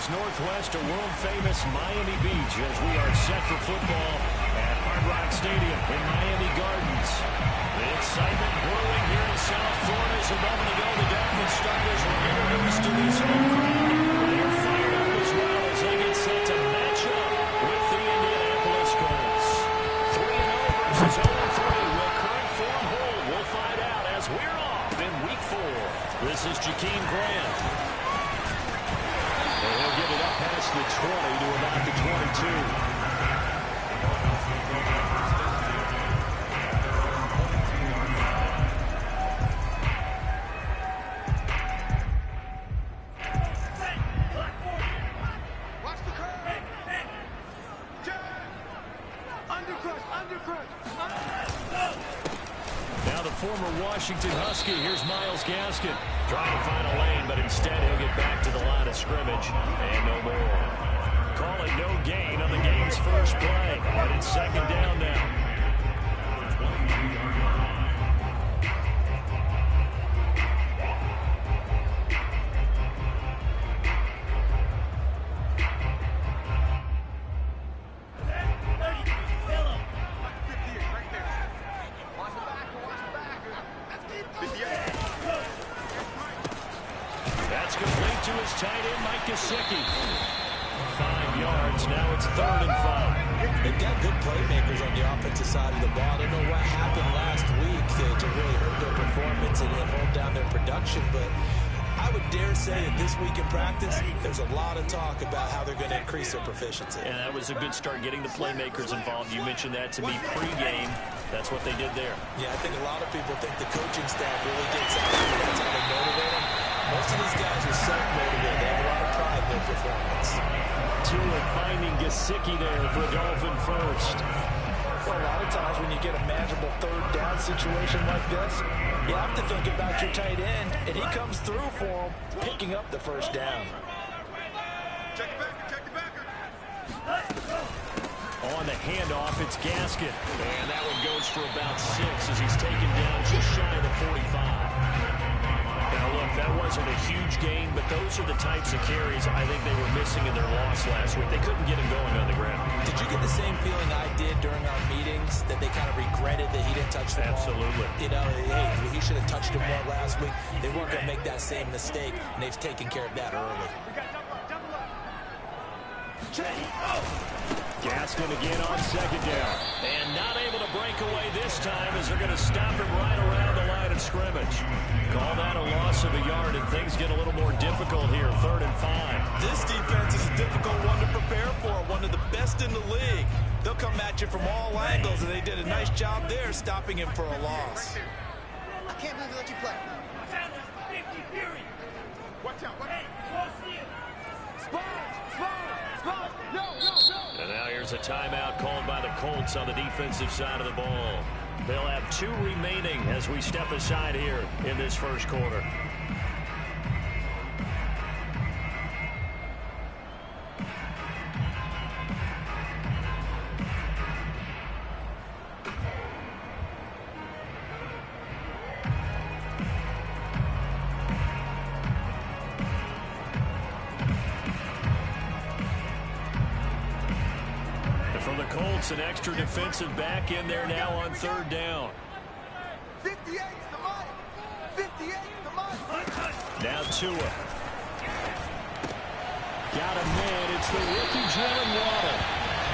Northwest to world-famous Miami Beach as we are set for football at Hard Rock Stadium in Miami Gardens. The excitement brewing here in South Florida as a moment ago the Dolphins starters were introduced to this home crowd. They're fired up as well as they get set to match up with the Indianapolis Colts. 3-0 versus 0-3. Will current form hold? We'll find out as we're off in Week 4. This is Jakeem Grant. He'll get it up past the 20 to about the 22. Now the former Washington Husky, here's Myles Gaskin. Trying to find a lane, but instead he'll get back to the line of scrimmage. And no more. Call it no gain on the game's first play. But it's second down now. That's complete to his tight end, Mike Gesicki. 5 yards. Now it's 3rd and 5. They've got good playmakers on the offensive side of the ball. I don't know what happened last week to really hurt their performance and hold down their production, but I would dare say that this week in practice, there's a lot of talk about how they're going to increase their proficiency. And that was a good start, getting the playmakers involved. You mentioned that to me pregame. That's what they did there. Yeah, I think a lot of people think the coaching staff really gets out there. That's how they motivate them. Most of these guys are self-motivated. They have a lot of pride in their performance. Tua finding Gesicki there for a Dolphin first. Well, a lot of times when you get a manageable 3rd down situation like this, you have to think about your tight end, and he comes through for him, picking up the 1st down. Check the backer. On the handoff, it's Gaskin. And that one goes for about 6 as he's taken down just shy of the 45. Now, look, that wasn't a huge gain, but those are the types of carries I think they were missing in their loss last week. They couldn't get him going on the ground. Did you get the same feeling I did during our meetings, that they kind of regretted that he didn't touch the ball? Absolutely. You know, hey, he should have touched it more last week. They weren't going to make that same mistake, and they've taken care of that early. Gaskin again on 2nd down. And not able to break away this time as they're going to stop him right around the line of scrimmage. Call that a loss of a yard, and things get a little more difficult here, 3rd and 5. This defense is a difficult one to prepare for, one of the best in the league. They'll come at you from all angles, and they did a nice job there stopping him for a loss. I can't believe they let you play. Watch out. Spot. And now here's a timeout called by the Colts on the defensive side of the ball. They'll have 2 remaining as we step aside here in this first quarter. An extra defensive back in there now on 3rd down. 58's the money. 58's the money. Now Tua. Got a man. It's the rookie Jalen Waddle.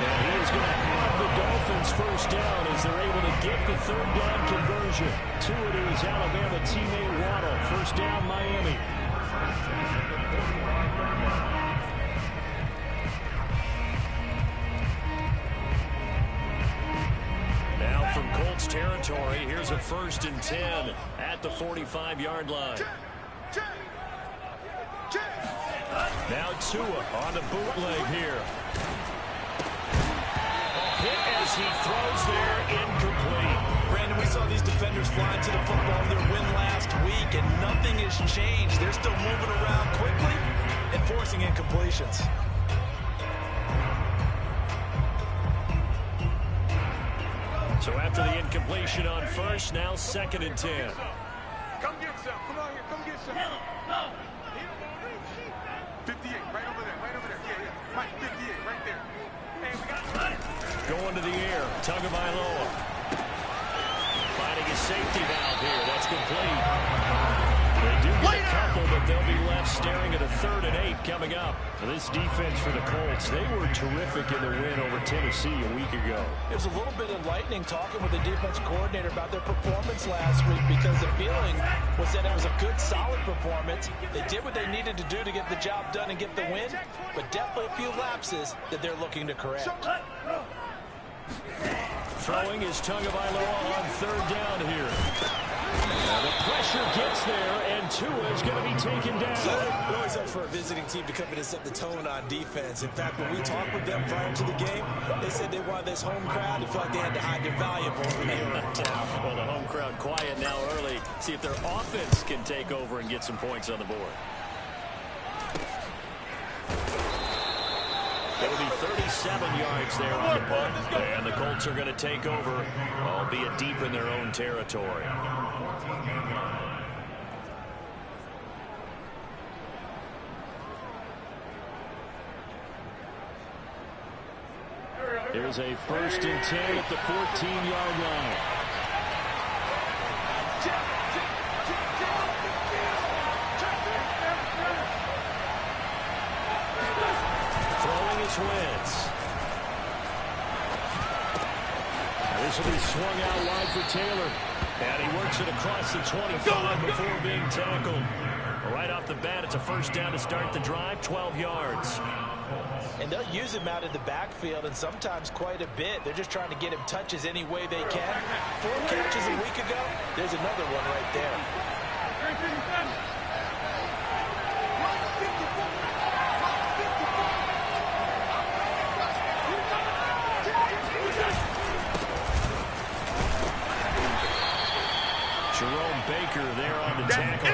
And he is going to have the Dolphins first down as they're able to get the 3rd down conversion. Tua to his Alabama teammate Waddle. First down Miami. From Colts territory, here's a 1st and 10 at the 45-yard line. Now Tua on the bootleg here. Hit as he throws there, incomplete. Brandon, we saw these defenders flying to the football in their win last week, and nothing has changed. They're still moving around quickly and forcing incompletions. So after the incompletion on 1st, now 2nd and 10. Come get some. Come on here. Come get some. 58, right over there. Right over there. Yeah, yeah. Mike, 58, right there. Hey, we got it. Going to the air. Tagovailoa. Finding a safety valve here. That's complete. They do get a couple, but they'll be left staring at a 3rd and 8 coming up. So this defense for the Colts, they were terrific in the win over Tennessee a week ago. It was a little bit enlightening talking with the defense coordinator about their performance last week, because the feeling was that it was a good, solid performance. They did what they needed to do to get the job done and get the win, but definitely a few lapses that they're looking to correct. Throwing is Tagovailoa on 3rd down here. The pressure gets there, and Tua is going to be taken down. It always helps for a visiting team to come in and set the tone on defense. In fact, when we talked with them prior to the game, they said they wanted this home crowd to feel like they had to hide their valuables when they were in town. Well, the home crowd quiet now early. See if their offense can take over and get some points on the board. It'll be 37 yards there on the punt, and the Colts are going to take over, albeit deep in their own territory. Here's a 1st and 10 at the 14-yard line. Wentz. This will be swung out wide for Taylor. And he works it across the 25 before being tackled. Right off the bat, it's a 1st down to start the drive, 12 yards. And they'll use him out in the backfield, and sometimes quite a bit. They're just trying to get him touches any way they can. 4 catches a week ago. There's another one right there. Baker there on the tackle.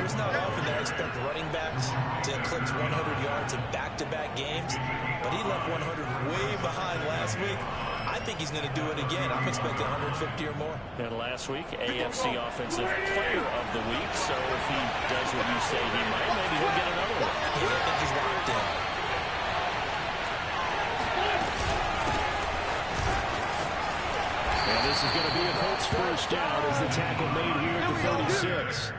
It's not often that I expect running backs to eclipse 100 yards in back-to-back games, but he left 100 way behind last week. I think he's going to do it again. I'm expecting 150 or more. And last week, AFC Offensive Player of the Week. So if he does what you say he might, maybe he'll get another one. Yeah, I think he's locked in. And this is going to be a Colts 1st down as the tackle made here at the 36.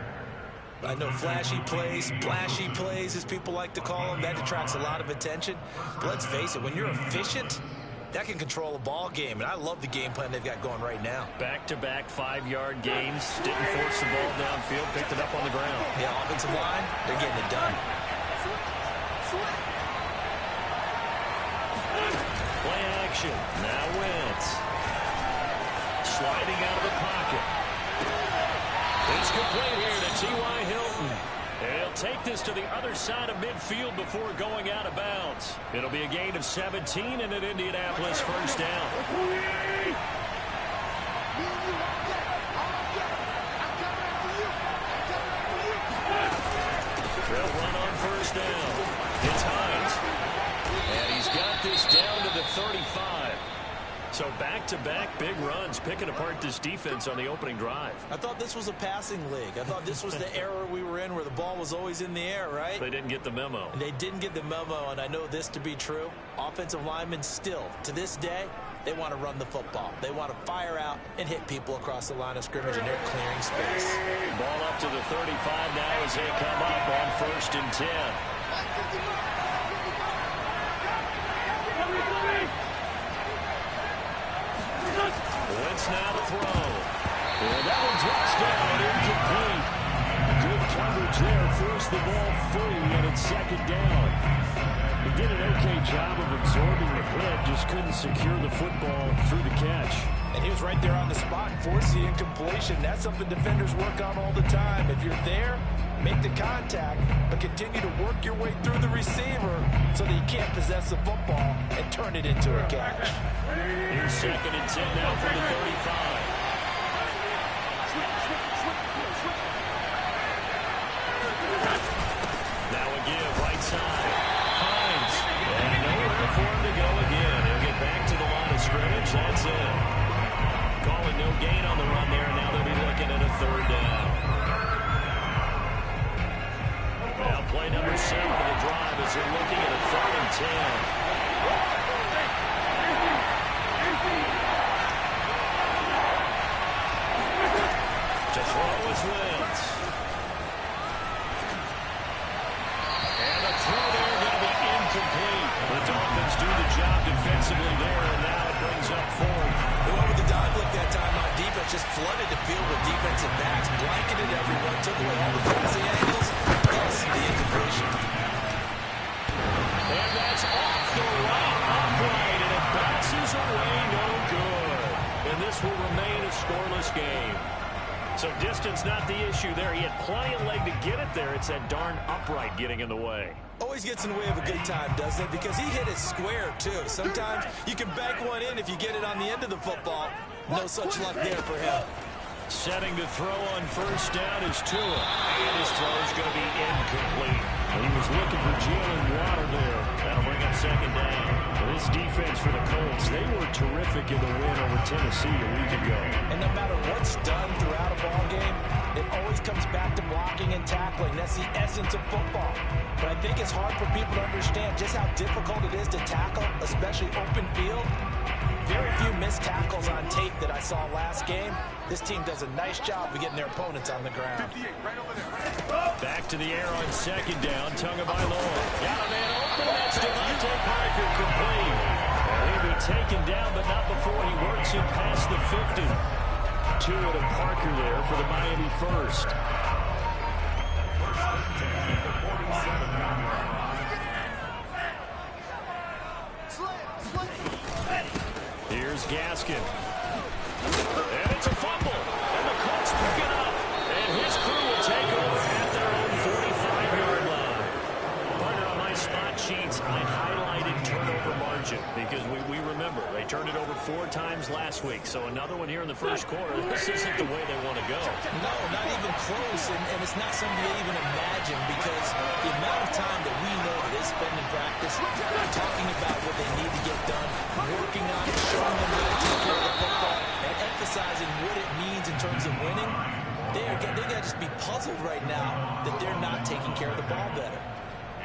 I know flashy plays, splashy plays, as people like to call them, that attracts a lot of attention. But let's face it, when you're efficient, that can control a ball game. And I love the game plan they've got going right now. Back-to-back 5-yard gains. Didn't force the ball downfield. Picked it up on the ground. Yeah, offensive line, they're getting it done. Play action. Now Wentz. Sliding out of the pocket. It's complete here to T.Y. Hilton. And he'll take this to the other side of midfield before going out of bounds. It'll be a gain of 17 and an Indianapolis first down. They'll run on first down. It's Hines. And he's got this down to the 35. So back-to-back big runs, picking apart this defense on the opening drive. I thought this was a passing league. I thought this was the era we were in where the ball was always in the air, right? They didn't get the memo. And they didn't get the memo, and I know this to be true. Offensive linemen still, to this day, they want to run the football. They want to fire out and hit people across the line of scrimmage, and they're clearing space. Ball up to the 35 now as they come up on 1st and 10. Wentz now to throw. And that one drops down, incomplete. Good coverage there. Forced the ball free, and it's 2nd down. He did an okay job of absorbing the hit, just couldn't secure the football through the catch. And he was right there on the spot, forced the incompletion. That's something defenders work on all the time. If you're there, make the contact, but continue to work your way through the receiver so that you can't possess the football and turn it into a catch. Here's 2nd and 10 now from the 35. Now a give, right side. Hines. And nowhere for him to go again. He'll get back to the line of scrimmage. That's it. Calling no gain on the run there. Now they'll be looking at a 3rd down. Now play number 7 of the drive as they're looking at a 3rd and 10. To throw is Wentz. And a throw there going to be incomplete. The Dolphins do the job defensively there, and now it brings up 4th. They went with the dive look that time on defense, just flooded the field with defensive backs, blanketed everyone, took away all the passing angles, plus the incompletion. And that's off the right upright, and it bounces away, no good. And this will remain a scoreless game. So distance not the issue there. He had plenty of leg to get it there. It's that darn upright getting in the way. Always gets in the way of a good time, doesn't it? Because he hit it square, too. Sometimes you can bank one in if you get it on the end of the football. No such luck there for him. Setting to throw on first down is Tua. And his throw is going to be incomplete. He was looking for Jalen Water there. That'll bring up 2nd down. This defense for the Colts, they were terrific in the win over Tennessee a week ago. And no matter what's done throughout a ball game, it always comes back to blocking and tackling. That's the essence of football. But I think it's hard for people to understand just how difficult it is to tackle, especially open field. Very few missed tackles on tape that I saw last game. This team does a nice job of getting their opponents on the ground. Back to the air on 2nd down. Tagovailoa. Got a man open. That's Devontae Parker complete. And he'll be taken down, but not before he works him past the 50. Tua to Parker there for the Miami first. Here's Gaskin. And it's a fumble. And the Colts pick it up. And his crew will take over at their own 45-yard line. Partner, on my spot sheets, I highlighted turnover margin because we remember they turned it over 4 times last week. So another one here in the first quarter. This isn't the way they want to go. No, not even close. And it's not something you even imagine because the amount of time that we know that they spend in practice talking about what they need to get done, working on it, showing them how to take care of the football, and emphasizing what it means in terms of winning, they got to just be puzzled right now that they're not taking care of the ball better.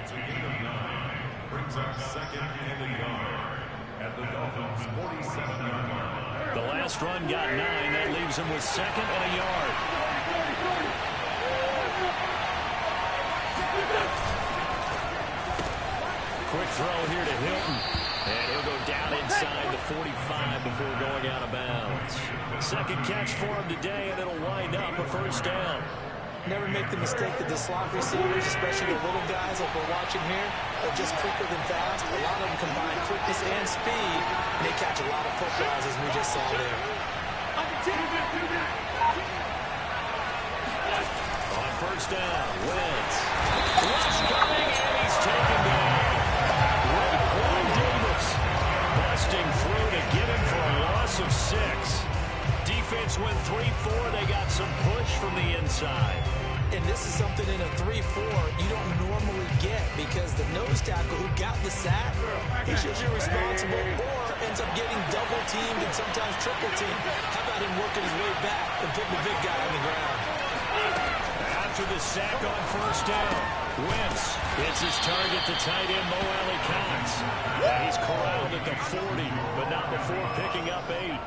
It's a gain of 9. Brings up 2nd and a yard at the Dolphins' 47-yard line. The last run got 9. That leaves him with 2nd and a yard. Quick throw here to Hilton. And he'll go down inside the 45 before going out of bounds. 2nd catch for him today, and it'll wind up a first down. Never make the mistake that the slot receivers, especially the little guys like we're watching here, are just quicker than fast. A lot of them combine quickness and speed, and they catch a lot of footballs, as we just saw there. On first down. Wentz. Rush coming, and he's taken down. Raekwon Davis busting through to get him for a loss of 6. Defense went 3-4. They got some push from the inside. And this is something in a 3-4 you don't normally get because the nose tackle who got the sack, he's usually responsible or ends up getting double teamed and sometimes triple teamed. How about him working his way back and putting the big guy on the ground? After the sack on first down, Wentz hits his target to tight end Mo Alley Cox. He's corralled at the 40, but not before picking up 8.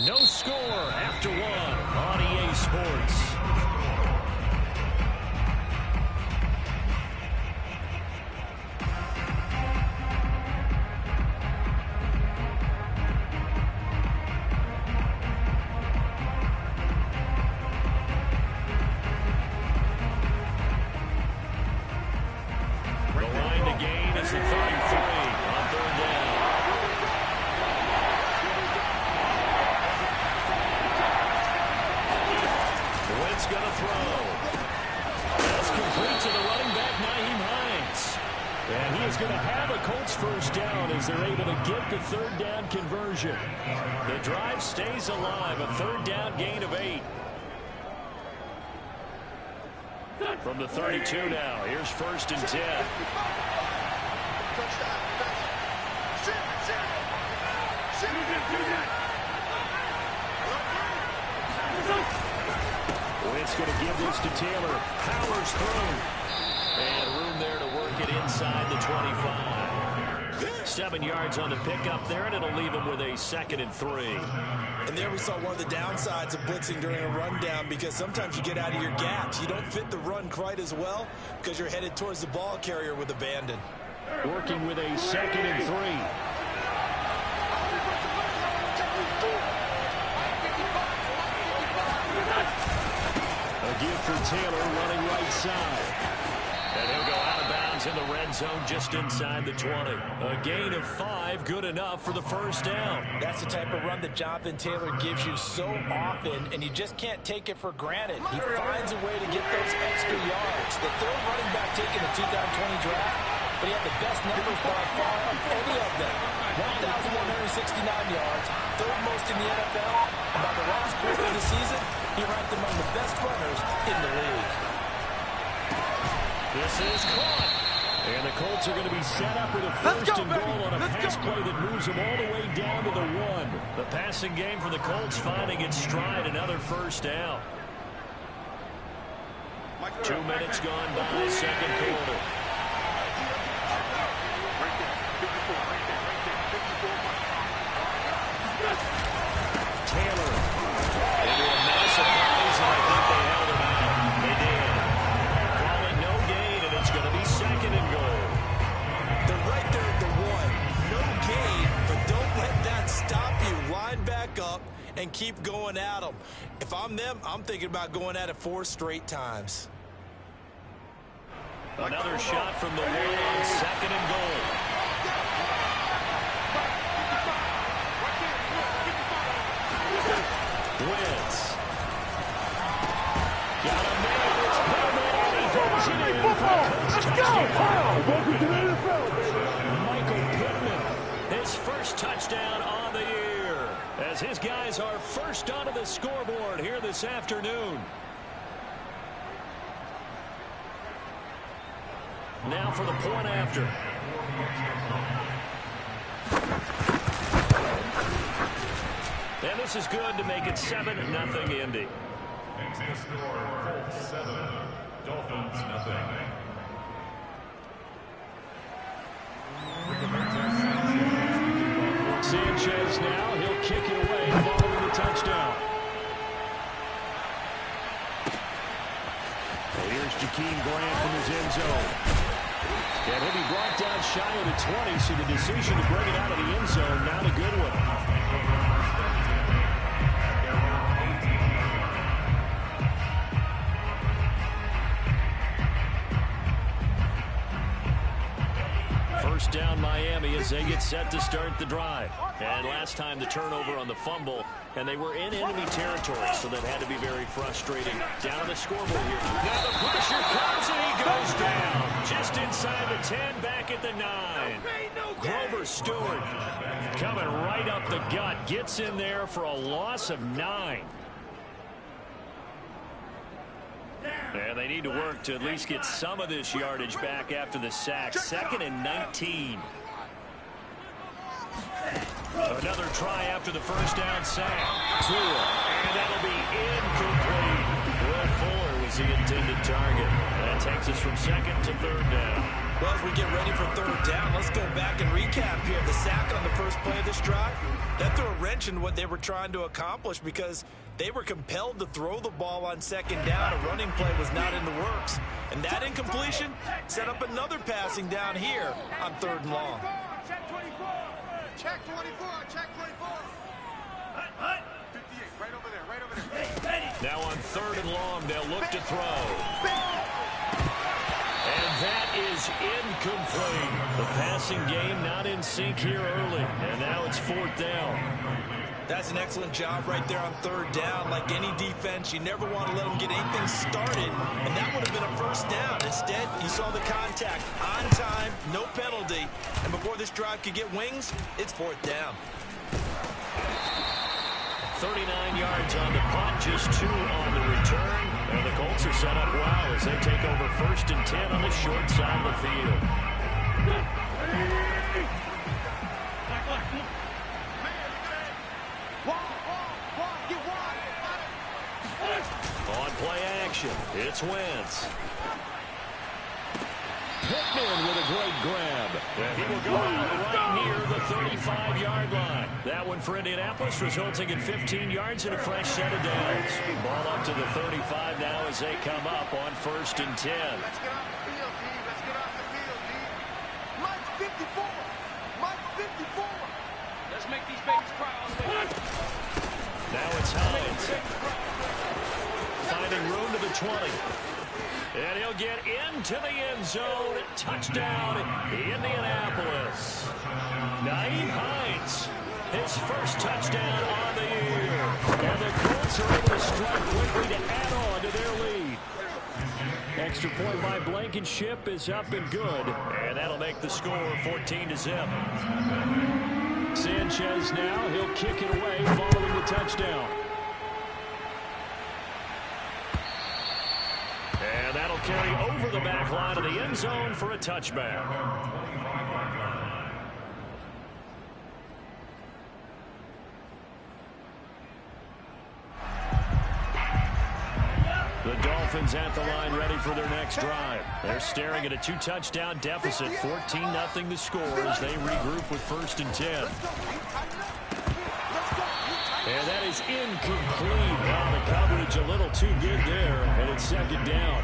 No score after 1 on EA Sports. The line to gain is the 33 on third down. Wentz going to throw. That's complete to the running back, Nyheim Hines. And he is going to have a Colts first down as they're able to get the third down conversion. The drive stays alive, a third down gain of 8. From the 32 now, here's 1st and 10. Wentz going to give this to Taylor. Powers through. And room there to work it inside the 25. 7 yards on the pickup there, and it'll leave him with a 2nd and 3. And there we saw one of the downsides of blitzing during a rundown because sometimes you get out of your gaps. You don't fit the run quite as well because you're headed towards the ball carrier with abandon. Working with a 2nd and 3. A gift for Taylor running right side. And he'll go out of bounds in the red zone just inside the 20. A gain of 5, good enough for the first down. That's the type of run that Jonathan Taylor gives you so often, and you just can't take it for granted. He finds a way to get those extra yards. The third running back taken in the 2020 draft, but he had the best numbers by far of any of them. 1,169 yards, third most in the NFL, and by the last quarter of the season, he ranked among the best runners in the league. This is caught. And the Colts are going to be set up with a 1st and goal on a pass play that moves them all the way down to the 1. The passing game for the Colts finding its stride, another first down. 2 minutes gone by, second quarter. Taylor into a massive plays, and I think they held him out. They did. Call it no gain, and it's going to be 2nd and goal. They're right there at the 1. No gain, but don't let that stop you. Line back up and keep going at them. If I'm them, I'm thinking about going at it 4 straight times. Another shot from the 1 on 2nd and goal. Wentz. Got a man. It's Perman, and he holds it in for a Colts touchdown. Michael Pittman, his first touchdown on the year, as his guys are first onto the scoreboard here this afternoon. Now for the point after. And this is good to make it 7-0 Indy. Exit score, Colts 7, Dolphins 0. Sanchez now, he'll kick it away following the touchdown. Well, here's Jakeem Grant from his end zone. And he'll be brought down shy of the 20, so the decision to bring it out of the end zone, not a good one. First down Miami as they get set to start the drive. And last time the turnover on the fumble, and they were in enemy territory, so that had to be very frustrating. Down the scoreboard here. Now the pressure comes and he goes down. Just inside the 10, back at the 9. Grover Stewart coming right up the gut. Gets in there for a loss of 9. And they need to work to at least get some of this yardage back after the sack. 2nd and 19. Another try after the first down sack. And that'll be incomplete. Will Fuller was the intended target. That takes us from 2nd to 3rd down. Well, as we get ready for 3rd down, let's go back and recap here. The sack on the first play of this drive, that threw a wrench in what they were trying to accomplish because they were compelled to throw the ball on 2nd down. A running play was not in the works. And that incompletion set up another passing down here on 3rd and long. Check 24. Check 24. Check 24. 58. Right over there. Right over there. Now on 3rd and long, they'll look to throw. And that is incomplete. The passing game not in sync here early. And now it's 4th down. That's an excellent job right there on 3rd down. Like any defense, you never want to let them get anything started, and that would have been a first down. Instead, you saw the contact on time, no penalty, and before this drive could get wings, it's 4th down. 39 yards on the punt, just 2 on the return. And the Colts are set up well as they take over 1st and 10 on the short side of the field. On play action, it's Wentz. Pittman with a great grab. And he will go out right near the 35-yard line. That one for Indianapolis, resulting in 15 yards and a fresh set of downs. Ball up to the 35 now as they come up on 1st and 10. Let's get off the field, D. Let's get off the field, D. Mike 54. Mike 54. Let's make these babies cry all the way. Now it's Hines. Finding room to the 20. And he'll get into the end zone. Touchdown, Indianapolis. Nyheim Hines, his first touchdown on the year. And the Colts are able to strike quickly to add on to their lead. Extra point by Blankenship is up and good. And that'll make the score 14-0. Sanchez now, he'll kick it away following the touchdown. And that'll carry over the back line of the end zone for a touchback. The Dolphins at the line ready for their next drive. They're staring at a 2-touchdown deficit, 14-0 the score as they regroup with 1st and 10. And that is incomplete. Wow, the coverage a little too good there, and it's 2nd down.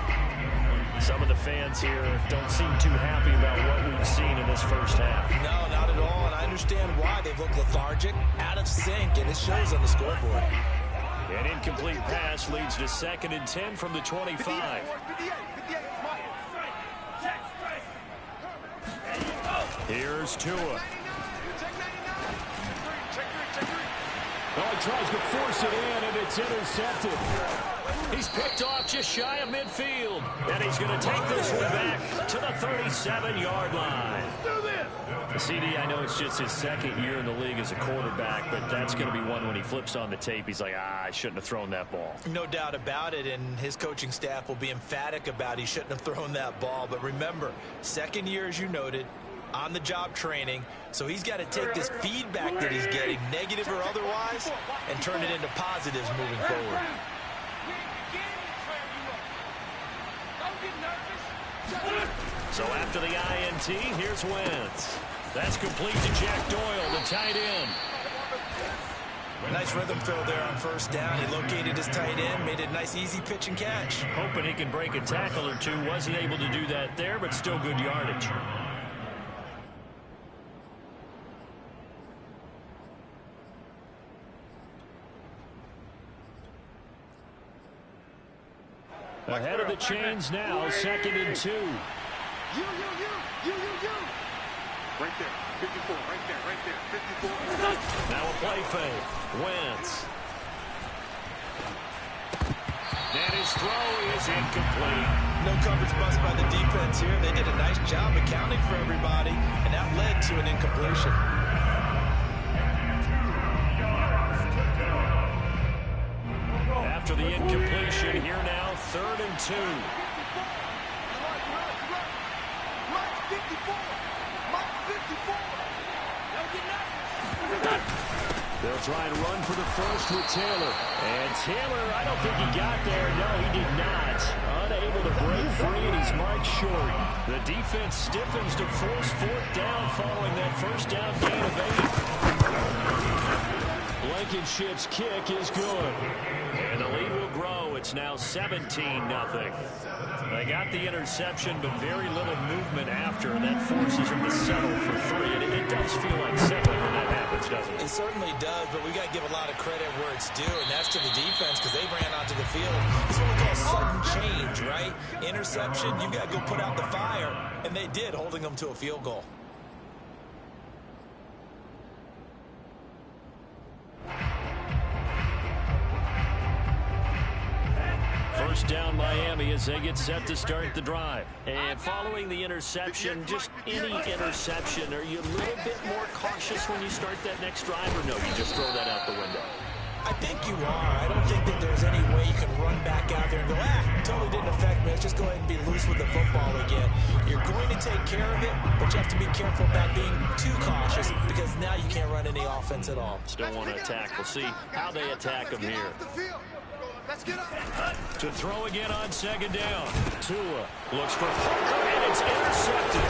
Some of the fans here don't seem too happy about what we've seen in this first half. No, not at all, and I understand why. They look lethargic, out of sync, and it shows on the scoreboard. An incomplete pass leads to 2nd and 10 from the 25. Here's Tua. Well, he tries to force it in, and it's intercepted. He's picked off just shy of midfield. And he's going to take this one back to the 37-yard line. CD, I know it's just his 2nd year in the league as a quarterback, but that's going to be one when he flips on the tape. He's like, I shouldn't have thrown that ball. No doubt about it, and his coaching staff will be emphatic about he shouldn't have thrown that ball. But remember, 2nd year, as you noted, on-the-job training, so he's got to take this feedback that he's getting, negative or otherwise, and turn it into positives moving forward. So after the INT, here's Wentz. That's complete to Jack Doyle, the tight end. Nice rhythm throw there on 1st down. He located his tight end, made it a nice easy pitch and catch. Hoping he can break a tackle or two. Wasn't able to do that there, but still good yardage. Ahead of the chains now, 2nd and 2. fake. Wentz. And his throw is incomplete. No coverage bust by the defense here. They did a nice job accounting for everybody, and that led to an incompletion. After the incompletion, here now, 3rd and 2. Mike 54. Mike 54. They'll try and run for the first with Taylor. And Taylor, I don't think he got there. No, he did not. Unable to break free, and he's marked short. The defense stiffens to force 4th down following that first down gain of 8. Blankenship's kick is good. And the lead will grow. It's now 17-0. They got the interception, but very little movement after, and that forces them to settle for 3. And it does feel like settling when that happens, doesn't it? It certainly does, but we got to give a lot of credit where it's due, and that's to the defense because they ran onto the field. It's what we call sudden change, right? Interception, you got to go put out the fire, and they did, holding them to a field goal. First down Miami as they get set to start the drive. And following the interception, just any interception, are you a little bit more cautious when you start that next drive, or no, you just throw that out the window? I think you are. I don't think that there's any way you can run back out there and go, totally didn't affect me. Let's just go ahead and be loose with the football again. You're going to take care of it, but you have to be careful about being too cautious because now you can't run any offense at all. Still want to attack. We'll see how they attack them here. Let's get up. To throw again on 2nd down. Tua looks for Parker, and it's intercepted.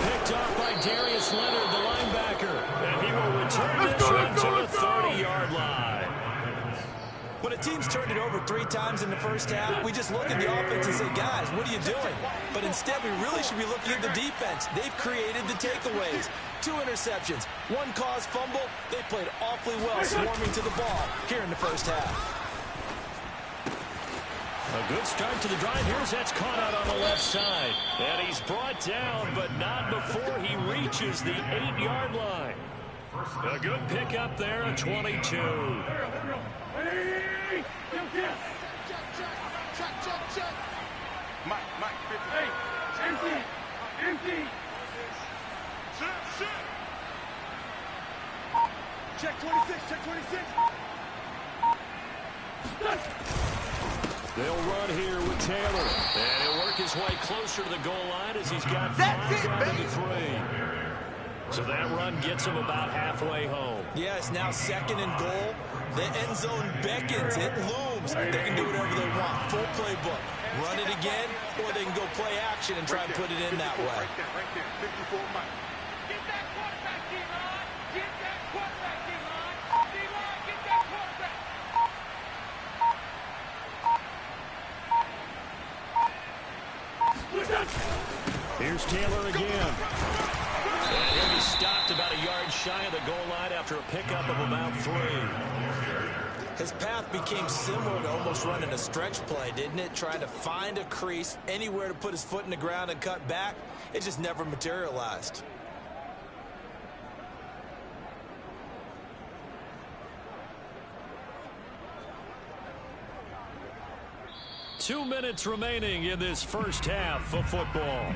Picked off by Darius Leonard, the linebacker. And he will return this one to the 30-yard line. When a team's turned it over 3 times in the first half, we just look at the offense and say, guys, what are you doing? But instead, we really should be looking at the defense. They've created the takeaways. 2 interceptions, 1 caused fumble. They played awfully well swarming to the ball here in the first half. A good start to the drive. Here's that's caught out on the left side. And he's brought down, but not before he reaches the 8-yard line. A good pickup there, a 22. Check. Mike, 50. Hey, empty. Sit. Check 26. They'll run here with Taylor. And he'll work his way closer to the goal line as he's got 5 down to 3. So that run gets him about halfway home. Yeah, it's now 2nd and goal. The end zone beckons. It looms. They can do whatever they want. Full playbook. Run it again, or they can go play action and try and put it in that way. Right there. 54 Mike. Get that quarterback, D-line. Get that quarterback, D-line. D-line, get that quarterback. Here's Taylor again. And he'll be stopped about a yard shy of the goal line after a pickup of about 3. His path became similar to almost running a stretch play, didn't it? Trying to find a crease, anywhere to put his foot in the ground and cut back. It just never materialized. Two minutes remaining in this first half of football.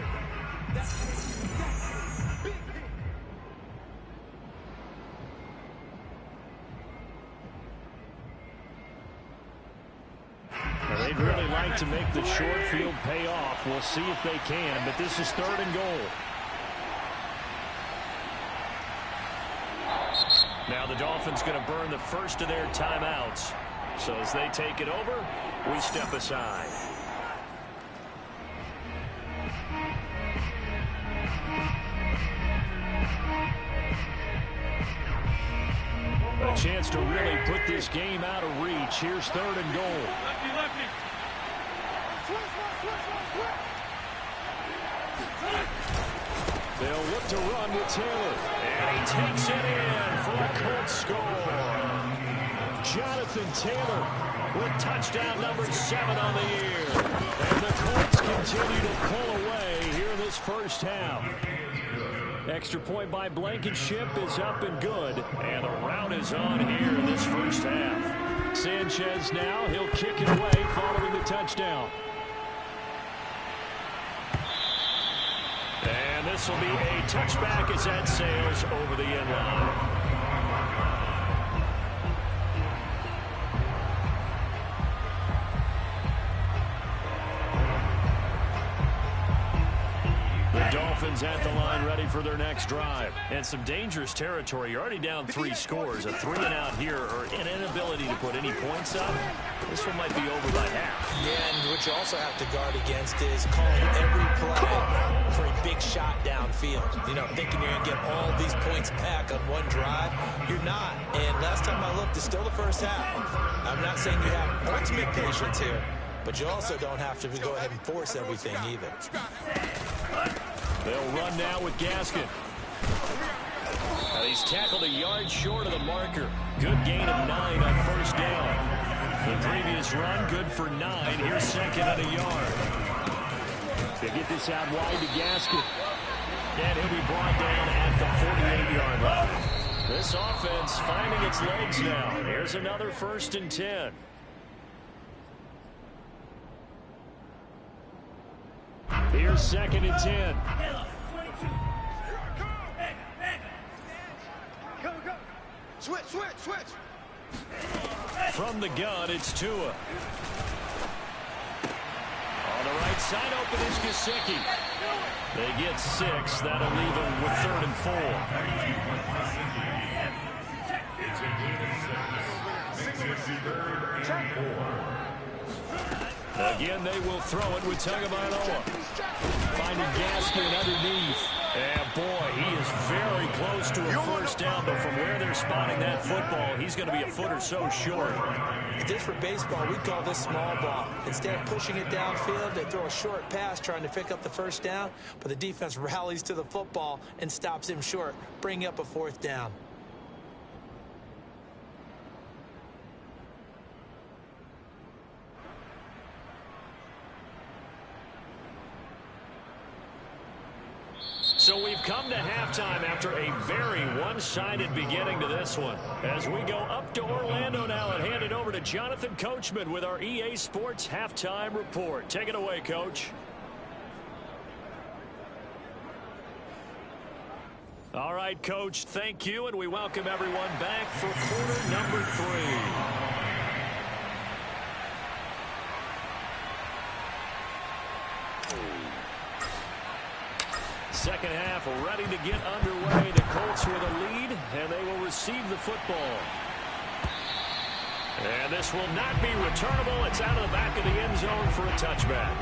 They'd really like to make the short field pay off. We'll see if they can, but this is 3rd and goal. Now the Dolphins going to burn the first of their timeouts. So as they take it over, we step aside. A chance to really put this game out of reach. Here's 3rd and goal. Lefty. They'll look to run with Taylor. And he takes it in for a Colts score. Jonathan Taylor with touchdown number 7 on the year. And the Colts continue to pull away here in this first half. Extra point by Blankenship is up and good. And the rout is on here in this first half. Sanchez now, he'll kick it away following the touchdown. And this will be a touchback as that sails over the end line. Dolphins at the line ready for their next drive. And some dangerous territory. You're already down 3 scores. A 3 and out here or an inability to put any points up. This one might be over by half. Yeah, and what you also have to guard against is calling every play for a big shot downfield. You know, thinking you're going to get all these points back on one drive. You're not. And last time I looked, it's still the first half. I'm not saying you have ultimate patience here, but you also don't have to go ahead and force everything either. They'll run now with Gaskin. Now he's tackled a yard short of the marker. Good gain of 9 on first down. The previous run, good for 9. Here's second and a yard. They get this out wide to Gaskin. And he'll be brought down at the 48-yard line. This offense finding its legs now. Here's another 1st and 10. Here's 2nd and 10. Switch. From the gun, it's Tua. On the right side, open is Gesicki. They get 6. That'll leave them with 3rd and 4. Again, they will throw it with Tagovailoa. Finding Gaskin underneath. And boy, he is very close to a first down, but from where they're spotting that football, he's going to be a foot or so short. Just for baseball, we call this small ball. Instead of pushing it downfield, they throw a short pass trying to pick up the first down, but the defense rallies to the football and stops him short, bringing up a 4th down. So we've come to halftime after a very one-sided beginning to this one. As we go up to Orlando now and hand it over to Jonathan Coachman with our EA Sports Halftime Report. Take it away, Coach. All right, Coach, thank you, and we welcome everyone back for quarter number 3. Second half ready to get underway. The Colts with a lead, and they will receive the football. And this will not be returnable. It's out of the back of the end zone for a touchback.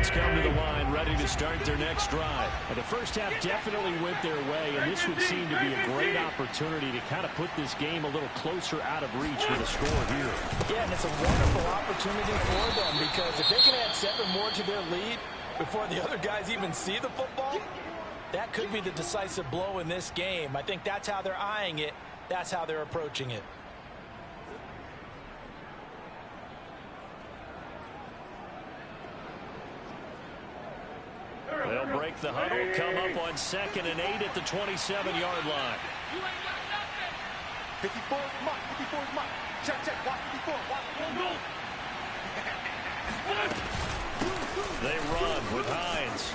Come to the line, ready to start their next drive. And the first half definitely went their way, and this would seem to be a great opportunity to kind of put this game a little closer out of reach with a score here. Yeah, and it's a wonderful opportunity for them because if they can add 7 more to their lead before the other guys even see the football, that could be the decisive blow in this game. I think that's how they're eyeing it. That's how they're approaching it. They'll break the huddle, come up on 2nd and 8 at the 27-yard line. 54, mark, 54 mark. Check, watch 54, watch, go. They run with Hines.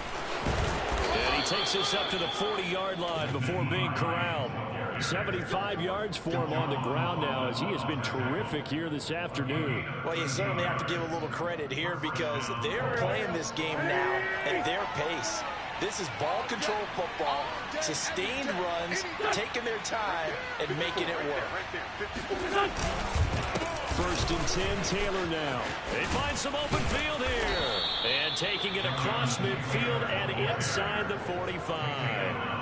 And he takes us up to the 40-yard line before being corralled. 75 yards for him on the ground now as he has been terrific here this afternoon. Well, you certainly have to give a little credit here because they're playing this game now at their pace. This is ball control football, sustained runs, taking their time, and making it work. 1st and 10, Taylor now. They find some open field here. And taking it across midfield and inside the 45.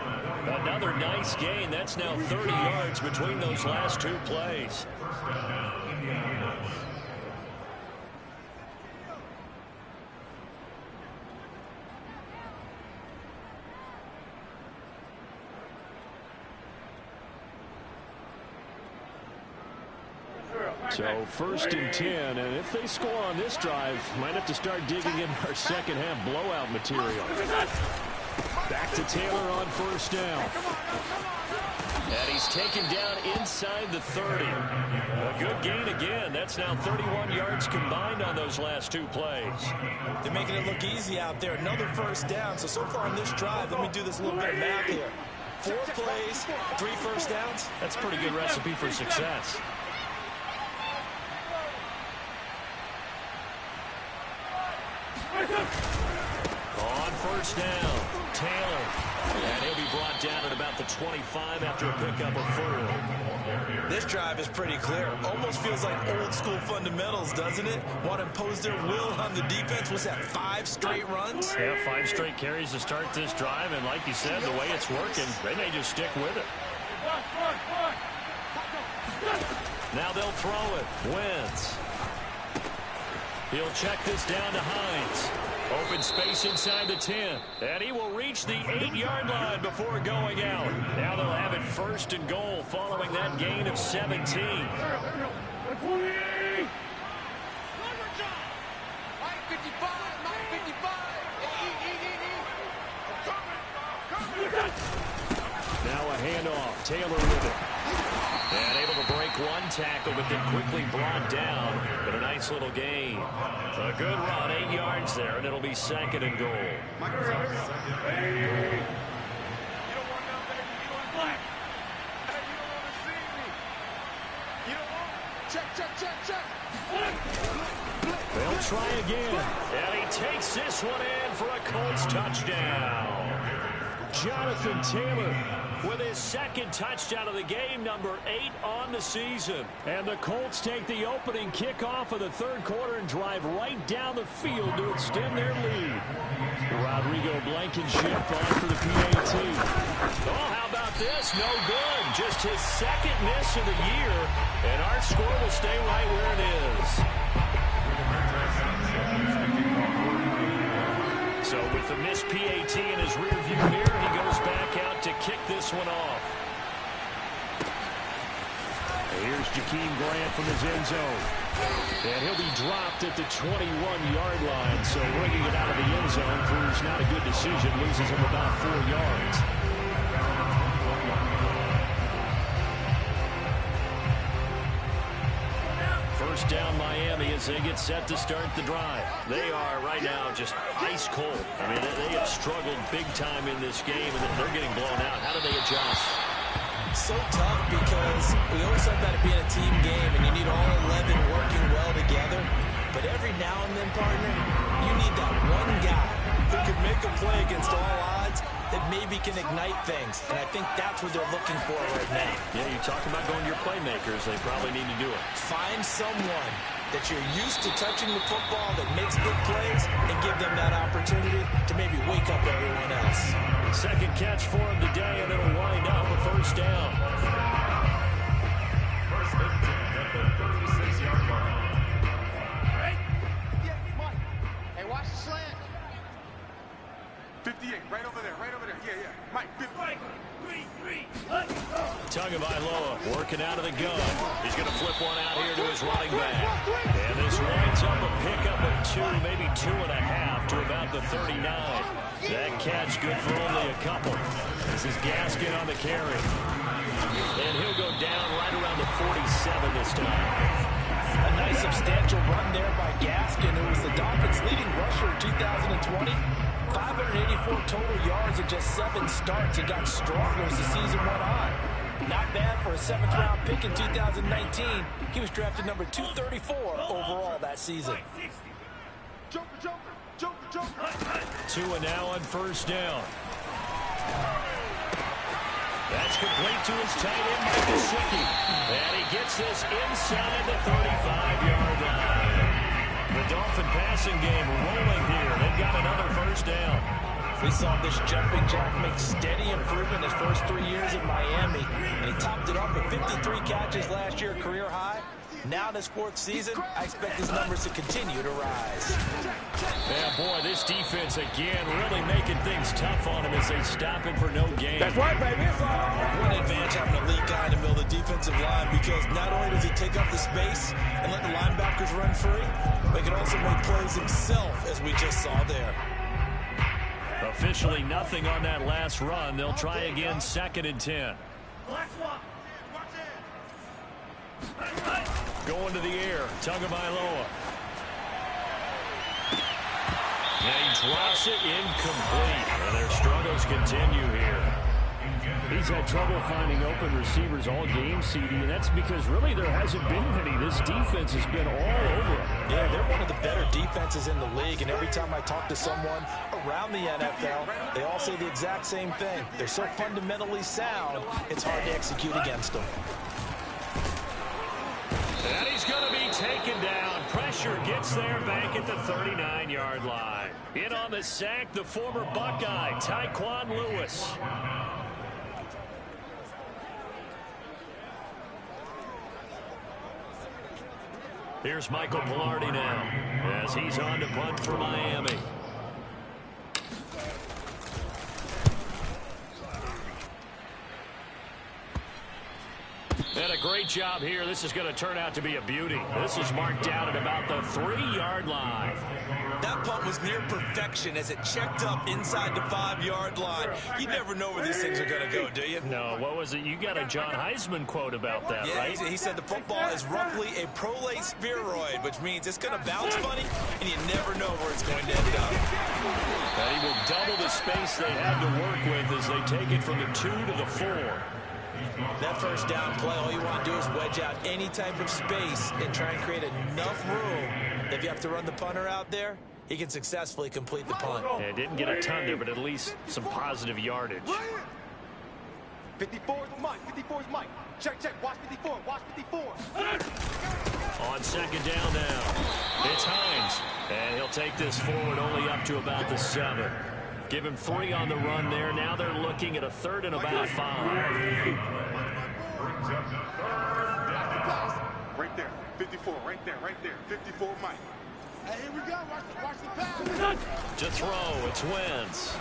Another nice gain. That's now 30 yards between those last 2 plays. So 1st and 10, and if they score on this drive, might have to start digging in our second half blowout material. Back to Taylor on 1st down. And he's taken down inside the 30. A good gain again. That's now 31 yards combined on those last 2 plays. They're making it look easy out there. Another 1st down. So far on this drive, let me do this little bit of math here. 4 plays, 3 1st downs. That's a pretty good recipe for success. On 1st down, Taylor. And he'll be brought down at about the 25 after a pickup of 4. This drive is pretty clear. Almost feels like old school fundamentals, doesn't it? Want to impose their will on the defense. Was that 5 straight runs? Yeah, 5 straight carries to start this drive. And like you said, the way it's working, they may just stick with it. Now they'll throw it. Wentz. He'll check this down to Hines. Open space inside the 10. And he will reach the 8-yard line before going out. Now they'll have it 1st and goal following that gain of 17. Now a handoff. Taylor with it. And able to break 1 tackle, but then quickly brought down. But a nice little gain. A good run, 8 yards there, and it'll be 2nd and goal. They'll try again. And he takes this one in for a Colts touchdown. Jonathan Taylor with his 2nd touchdown of the game, number 8 on the season. And the Colts take the opening kickoff of the 3rd quarter and drive right down the field to extend their lead. Rodrigo Blankenship on for the PAT. Oh, how about this? No good. Just his 2nd miss of the year, and our score will stay right where it is. So with the missed PAT in his rearview mirror, he goes back out to kick this one off. Here's Jakeem Grant from his end zone. And he'll be dropped at the 21-yard line. So bringing it out of the end zone proves not a good decision. Loses him about 4 yards. First down Miami as they get set to start the drive. They are right now just ice cold. I mean, they have struggled big time in this game, and they're getting blown out. How do they adjust? So tough because we always talk about it being a team game, and you need all 11 working well together. But every now and then, partner, you need that one guy who can make a play against all odds that maybe can ignite things. And I think that's what they're looking for right now. Yeah, you talk about going to your playmakers. They probably need to do it. Find someone that you're used to touching the football that makes big plays and give them that opportunity to maybe wake up everyone else. 2nd catch for him today, and it'll wind up a 1st down. 1st and 10 at the 36-yard line. Hey, watch the slant. 58, right over there. Yeah. Mike, 58. Tagovailoa working out of the gun. He's going to flip one out here to his running back. And this winds up a pickup of 2, maybe 2.5 to about the 39. That catch good for only a couple. This is Gaskin on the carry. And he'll go down right around the 47 this time. A nice substantial run there by Gaskin, who was the Dolphins' leading rusher in 2020. 584 total yards in just 7 starts. He got stronger as the season went on. Not bad for a 7th-round pick in 2019. He was drafted number 234 overall that season. Joker. 2 and now on 1st down. That's complete to his tight end, Mike Gesicki. And he gets this inside the 35-yard line. The Dolphin passing game rolling here. They've got another 1st down. We saw this jumping jack make steady improvement his first 3 years in Miami, and he topped it off with 53 catches last year, career high. Now in his 4th season, I expect his numbers to continue to rise. Yeah, boy, this defense again really making things tough on him as they stop him for no gain. That's right, baby. One advantage having a lead guy in the middle of the defense. offensive line because not only does he take up the space and let the linebackers run free, but he can also make plays himself, as we just saw there. Officially nothing on that last run. They'll try again, 2nd and 10. Going to the air, Tagovailoa. And he drops it incomplete. And their struggles continue here. He's had trouble finding open receivers all game, CD, and that's because really there hasn't been many. This defense has been all over him. Yeah, they're one of the better defenses in the league, and every time I talk to someone around the NFL, they all say the exact same thing. They're so fundamentally sound, it's hard to execute against them. And he's going to be taken down. Pressure gets there back at the 39-yard line. In on the sack, the former Buckeye, Tyquan Lewis. Here's Michael Pilardi now as he's on to punt for Miami. And a great job here. This is going to turn out to be a beauty. This is marked out at about the 3-yard line. That punt was near perfection as it checked up inside the 5-yard line. You never know where these things are going to go, do you? No, what was it? You got a John Heisman quote about that, yeah, right? He said the football is roughly a prolate spheroid, which means it's going to bounce funny, and you never know where it's going to end up. And he will double the space they had to work with as they take it from the 2 to the 4. That first down play, all you want to do is wedge out any type of space and try and create enough room. If you have to run the punter out there, he can successfully complete the punt. Yeah, didn't get a ton there, but at least some positive yardage. 54 is Mike. 54 is Mike. Check, check. Watch 54. Watch 54. On 2nd down now, it's Hines. And he'll take this forward only up to about the 7. Give him 3 on the run there. Now they're looking at a 3rd and about 5. Right there. 54. Right there. Right there. 54 Mike. Hey, here we go. Watch the pass. To throw, it's Wentz.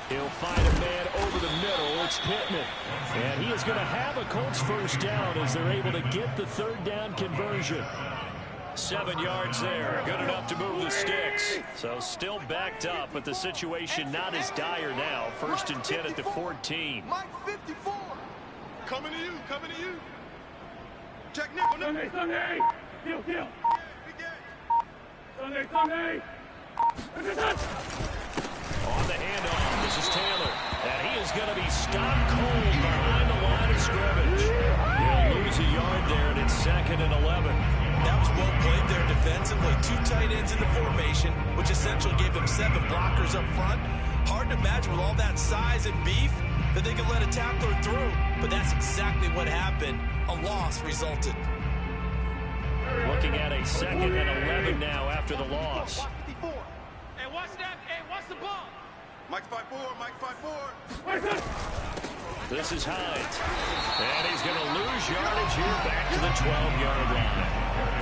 He'll find a man over the middle. It's Pittman. And he is going to have a Colts first down as they're able to get the 3rd down conversion. 7 yards there. Good enough to move the sticks. So still backed up, but the situation not as dire now. 1st and 10 at the 14. Mike 54. Coming to you. Coming to you. Check nickel. Sunday. Kill. Sunday. On the handoff, this is Taylor. And he is going to be stopped cold behind the line of scrimmage. He'll lose a yard there, and it's 2nd and 11. That was well played there defensively. 2 tight ends in the formation, which essentially gave him 7 blockers up front. Hard to imagine with all that size and beef that they could let a tackler through. But that's exactly what happened. A loss resulted. Looking at a 2nd and 11 now after the loss. Hey, watch that. Hey, watch the ball. Mike 5-4. Mike 5-4. This is Hines. And he's going to lose yardage here back to the 12-yard line.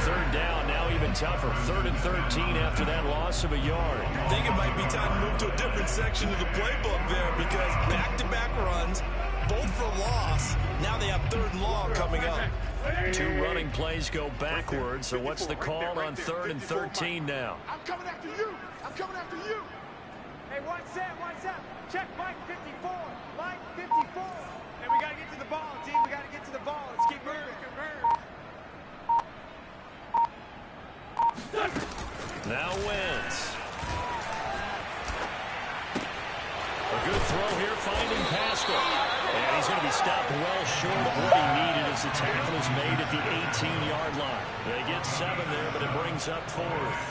3rd down, now even tougher. 3rd and 13 after that loss of a yard. I think it might be time to move to a different section of the playbook there because back-to-back runs, both for loss. Now they have 3rd and long coming up. 2 running plays go backwards. So what's the call on 3rd and 13 now? I'm coming after you. I'm coming after you. Hey, watch that. Check Mike 54. Mike 54. Hey, we got to get to the ball, team. We got to get to the ball. Let's keep moving. Now Wentz. A good throw here, finding Pascal. And he's going to be stopped well short of what he needed as the tackle is made at the 18-yard line. They get 7 there, but it brings up 4th.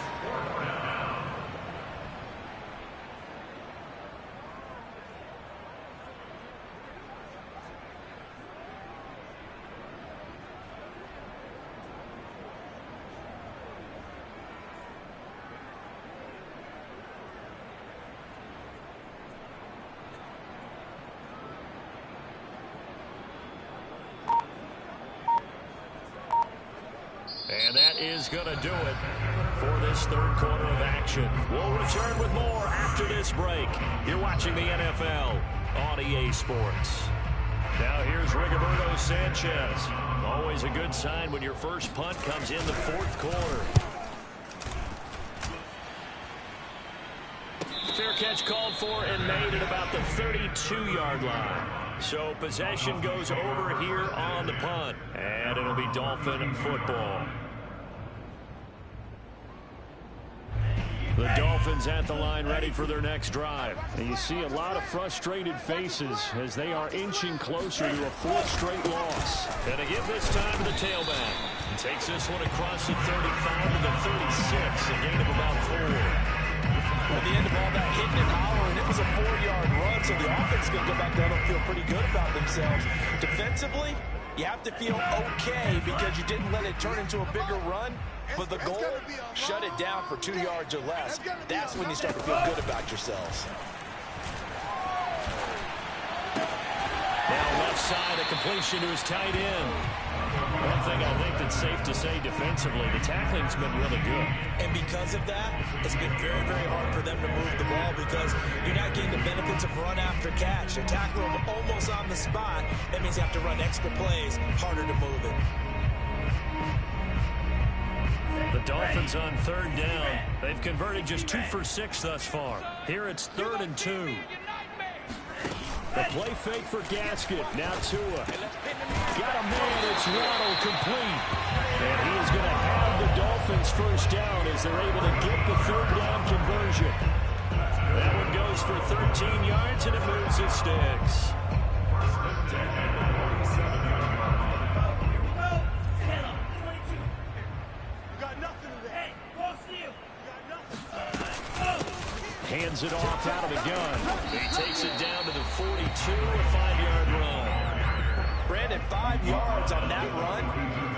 And that is going to do it for this 3rd quarter of action. We'll return with more after this break. You're watching the NFL on EA Sports. Now here's Rigoberto Sanchez. Always a good sign when your first punt comes in the fourth quarter. Fair catch called for and made at about the 32-yard line. So possession goes over here on the punt. And it'll be Dolphin football. The Dolphins at the line ready for their next drive. And you see a lot of frustrated faces as they are inching closer to a fourth straight loss. And to give this time to the tailback. He takes this one across the 35 to the 36, a gain of about 4. At the end of all that hitting and hollering, it was a 4-yard run, so the offense is going to go back down and feel pretty good about themselves. Defensively, you have to feel okay because you didn't let it turn into a bigger run, but the goal, shut it down for 2 yards or less. That's when you start to feel good about yourselves. Now left side, a completion to his tight end. One thing I think that's safe to say defensively, the tackling's been really good. And because of that, it's been very, very hard for them to move the ball because you're not getting the benefits of run after catch. They're tackling them almost on the spot. That means you have to run extra plays, harder to move it. The Dolphins on third down. They've converted just 2 for 6 thus far. Here it's 3rd and 2. The play fake for Gasket. Now Tua. Got a man. It's Waddle complete. And he is going to have the Dolphins first down as they're able to get the third down conversion. That one goes for 13 yards, and it moves his sticks. Hands it off out of the gun. He takes it down to the 42, a 5-yard run. Brandon, 5 yards on that run.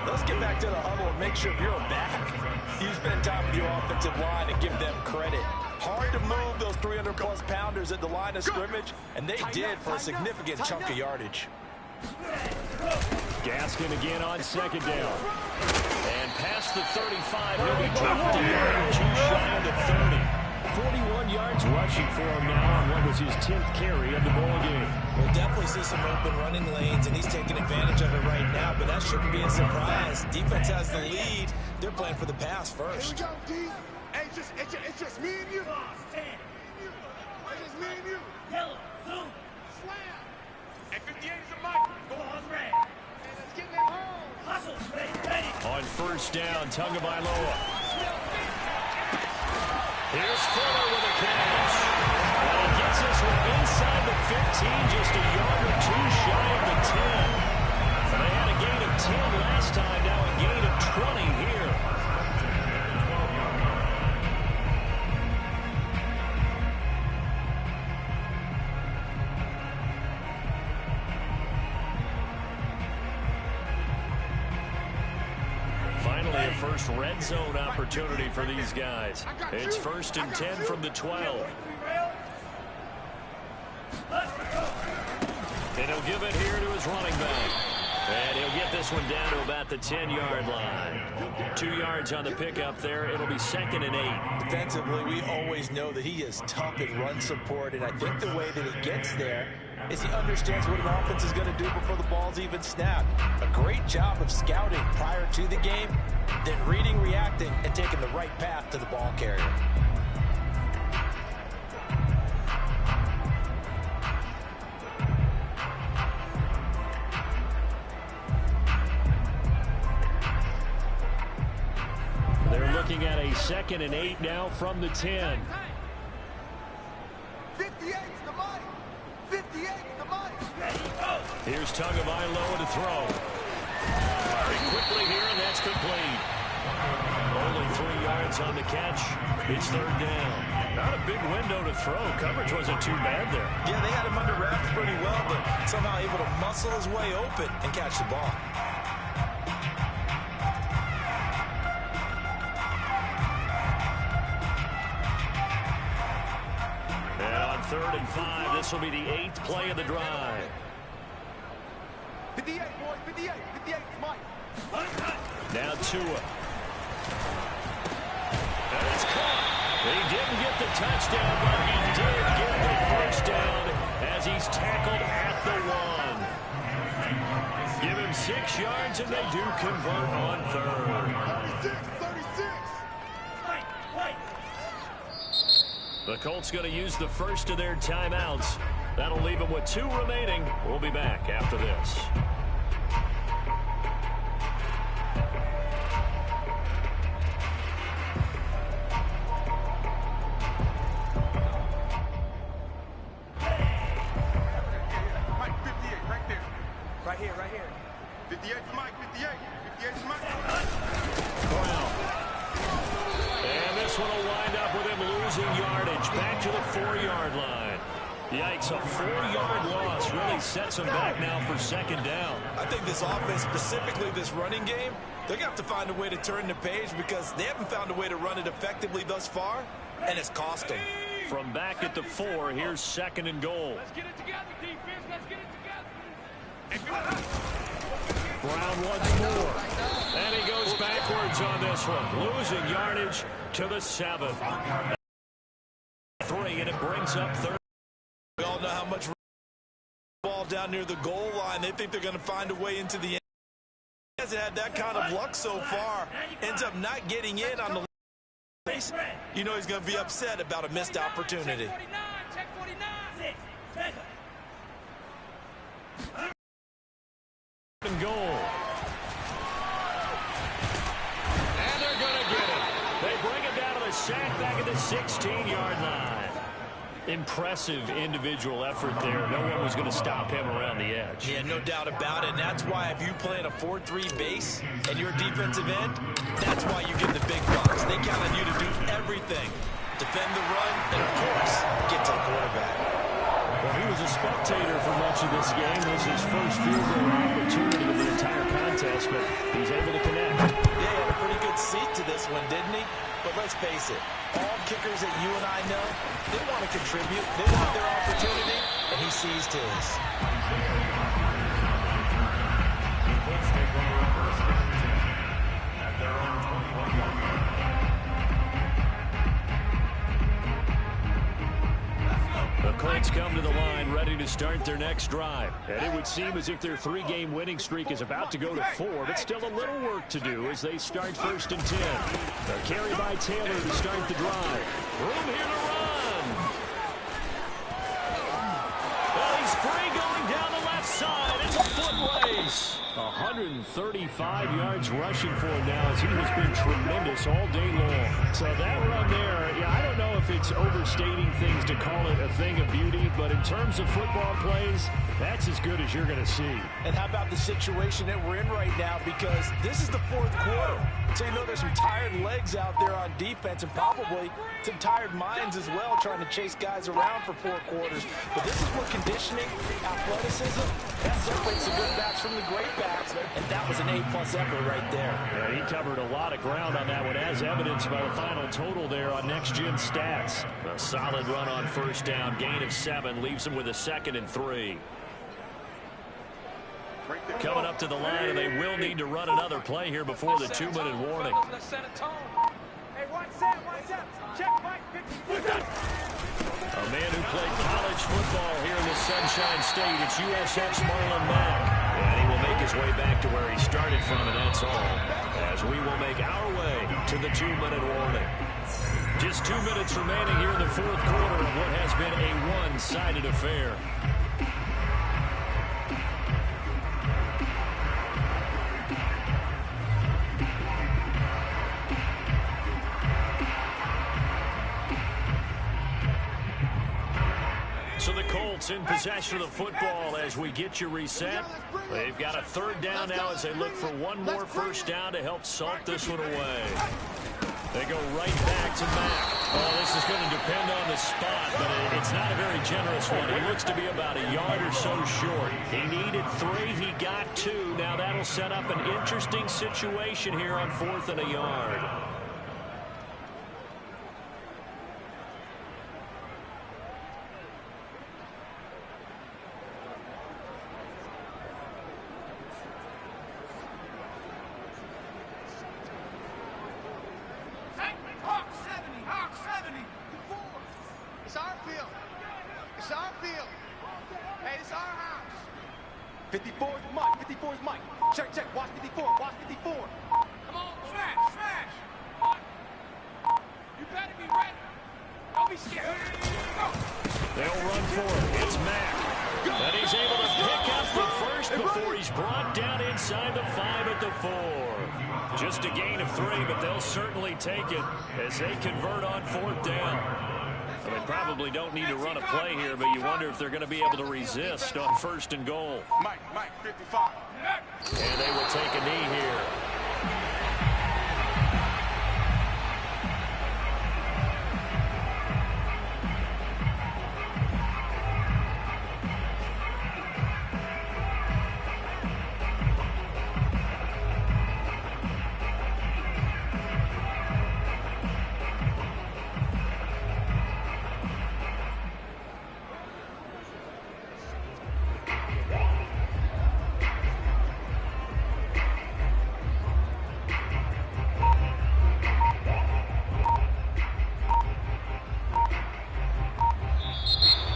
Let's get back to the huddle and make sure if you're a back, you spend time with your offensive line and give them credit. Hard to move those 300-plus pounders at the line of scrimmage, and they did for a significant chunk of yardage. Gaskin again on second down. And past the 35, he'll be dropped a yard or two shy of the 30. 41 yards rushing for him now on what was his 10th carry of the ball game. We'll definitely see some open running lanes, and he's taking advantage of it right now, but that shouldn't be a surprise. Defense has the lead. They're playing for the pass first. Here we go, D. Hey, it's just me and you. It's just me and you. Yellow, blue, slam. Hey, 58 is a mic. Go on, red. Hey, let's get that home. Hustle, ready. On first down, Tagovailoa. Here's Fuller with a catch. And he gets this one inside the 15, just a yard or two shy of the 10. And they had a gain of 10 last time, now a gain of 20 here. Finally, a first red zone opportunity for these guys. It's 1st and 10 from the 12. And he'll give it here to his running back. And he'll get this one down to about the 10-yard line. 2 yards on the pickup there. It'll be 2nd and 8. Defensively, we always know that he is tough in run support, and I think the way that he gets there is he understands what an offense is going to do before the ball's even snapped. A great job of scouting prior to the game, then reading, reacting, and taking the right path to the ball carrier. They're looking at a 2nd and 8 now from the 10. 58's the mic. 58's the mic. Here's Tagovailoa to throw. Firing quickly here, and that's complete. Only 3 yards on the catch. It's 3rd down. Not a big window to throw. Coverage wasn't too bad there. Yeah, they had him under wraps pretty well, but somehow able to muscle his way open and catch the ball. And on 3rd and 5, this will be the 8th play of the drive. 58, boys, 58. 58's Mike. Now Tua. And it's caught. He didn't get the touchdown, but he did get the first down as he's tackled at the 1. Give him 6 yards, and they do convert on third. 36, 36. The Colts going to use the first of their timeouts. That'll leave them with 2 remaining. We'll be back after this. Mike, 58, right there. Right here, right here. 58 for Mike, 58. 58 for Mike. Brown. And this one will wind up with him losing yardage back to the 4-yard line. Yikes, a 4-yard loss really sets them back now for second down. I think this offense, specifically this running game, they're going to have to find a way to turn the page because they haven't found a way to run it effectively thus far, and it's cost them. From back at the 4, here's second and goal. Let's get it together, defense. Let's get it together. Brown once more. And he goes backwards on this one. Losing yardage to the 7. 3, and it brings up third. We all know how much ball down near the goal line. They think they're going to find a way into the end. He hasn't had that kind of luck so far. Ends up not getting in on the place. You know he's going to be upset about a missed opportunity. Check 49. And goal. And they're going to get it. They bring it down to the sack back at the 16-yard line. Impressive individual effort there. No one was going to stop him around the edge. Yeah, no doubt about it. And that's why if you play in a 4-3 base and you're a defensive end, that's why you get the big bucks. They count on you to do everything. Defend the run and, of course, get to the quarterback. Well, he was a spectator for much of this game. This is his first field goal opportunity of the entire contest, but he's able to connect. Yeah, he had a pretty good seat to this one, didn't he? But let's face it, all kickers that you and I know, they want to contribute. They want their opportunity, and he seized his. Let's take over first at their own 21-yard line. The Colts come to the line ready to start their next drive. And it would seem as if their 3-game winning streak is about to go to 4, but still a little work to do as they start first and 10. A carry by Taylor to start the drive. Room here to run. Well, he's free going down the left side. It's a foot race. 135 yards rushing for him now as he has been tremendous all day long. So that run there, I don't know if it's overstating things to call it a thing of beauty, but in terms of football plays, that's as good as you're going to see. And how about the situation that we're in right now? Because this is the 4th quarter. So you know there's some tired legs out there on defense and probably some tired minds as well trying to chase guys around for 4 quarters. But this is where conditioning, athleticism, that separates the good backs from the great backs. And that was an A+ effort right there. Yeah, he covered a lot of ground on that one, as evidenced by the final total there on Next Gen Stats. A solid run on first down, gain of 7, leaves him with a 2nd and 3. Coming up to the line, and they will need to run another play here before the 2-minute warning. Let's set a tone. Hey, one set. Check, Mike. A man who played college football here in the Sunshine State. It's USF's Marlon Mack. And he will make his way back to where he started from, and that's all. As we will make our way to the 2-minute warning. Just 2 minutes remaining here in the 4th quarter of what has been a one-sided affair. So the Colts in possession of the football as we get you reset. They've got a 3rd down now as they look for one more first down to help salt this one away. They go right back to Mack. Oh, this is going to depend on the spot, but it's not a very generous one. He looks to be about a yard or so short. He needed 3. He got 2. Now that'll set up an interesting situation here on 4th and a yard. It's our field. It's our field. Hey, it's our house. 54 Mike. 54 is Mike. Check, check. Watch 54. Watch 54. Come on, smash, smash. You better be ready. Don't be scared. Go. They'll run for it. It's Mack. And he's able to pick up the first before he's brought down inside the 5 at the 4. Just a gain of 3, but they'll certainly take it as they convert on 4th down. Well, they probably don't need to run a play here, but you wonder if they're going to be able to resist on 1st and goal. Mike, 55. And they will take a knee here.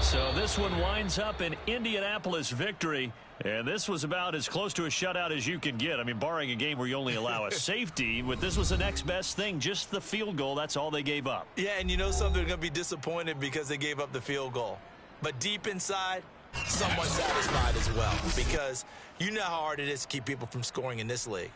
So this one winds up an Indianapolis victory, and this was about as close to a shutout as you could get. I mean, barring a game where you only allow a safety, but this was the next best thing, just the field goal. That's all they gave up. Yeah, and you know something, they're going to be disappointed because they gave up the field goal. But deep inside, somewhat satisfied as well, because you know how hard it is to keep people from scoring in this league.